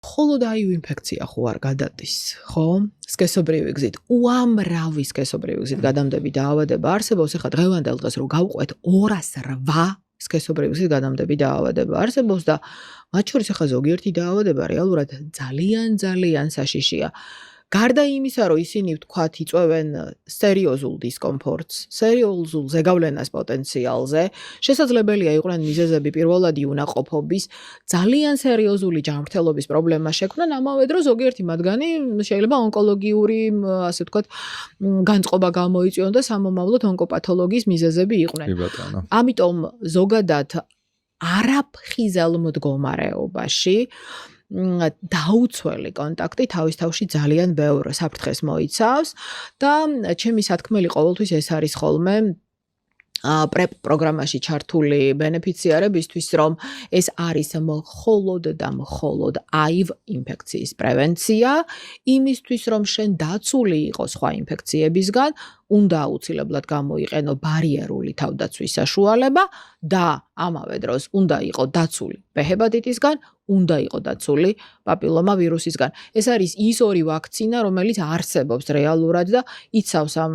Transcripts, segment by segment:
მხოლოდ აიუ ინფექცია ხო არ გადადის, ხო? სქესობრივი გზით, უამრავი სქესობრივი გზით გადამდები დაავადება არსებობს. ეხლა დღევანდელ დღეს რომ გავყვეთ 208 სქესობრივი გზით გადამდები დაავადება არსებობს და მათ შორის ეხლა ზოგიერთი დაავადება რეალურად ძალიან საშიშია. გარდა იმისა, რომ ისინი ვთქვათ იწვევენ სერიოზულ დისკომფორტს, სერიოზულ ზეგავლენას პოტენციალზე, შესაძლებელია იყვნენ მიზეზები პირველადი უნაყოფობის, ძალიან სერიოზული ჯანმრთელობის პრობლემა შექმნან, ამავე დროს ზოგიერთი მათგანი შეიძლება ონკოლოგიური, ასე ვთქვათ, განწყობა გამოიწვიონ და სამომავლოდ ონკოპათოლოგიის მიზეზები იყვნენ. ამიტომ ზოგადად არაფხიზელ მდგომარეობაში დაუცველი კონტაქტი თავის თავში ძალიან ბევრ საფრთხეს მოიცავს და ჩემი სათქმელი ყოველთვის ეს არის ხოლმე პრეპ პროგრამაში ჩართული ბენეფიციარებისთვის, რომ ეს არის მხოლოდ და მხოლოდ აივ ინფექციის პრევენცია, იმისთვის რომ შენ დაცული იყო სხვა ინფექციებისგან, უნდა აუცილებლად გამოიყენო ბარიერული თავდაცვის საშუალება და ამავე დროს უნდა იყო დაცული ჰეპატიტისგან, უნდა იყო დაცული პაპილომა ვირუსისგან. ეს არის ის ორი ვაქცინა, რომელიც არსებობს რეალურად და იცავს ამ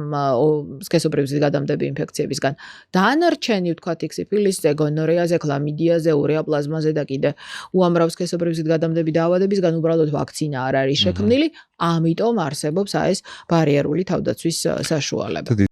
სქესობრივი გზით გადამდები ინფექციებისგან. დანარჩენი ვთქვათ სიფილისზე, გონორეაზე, ქლამიდიაზე, ურეაპლაზმაზე და კიდე უამრავ სქესობრივი გზით გადამდები დაავადებისგან უბრალოდ ვაქცინა არ არის შექმნილი, ამიტომ არსებობს ეს ბარიერული თავდაცვის საშუალება.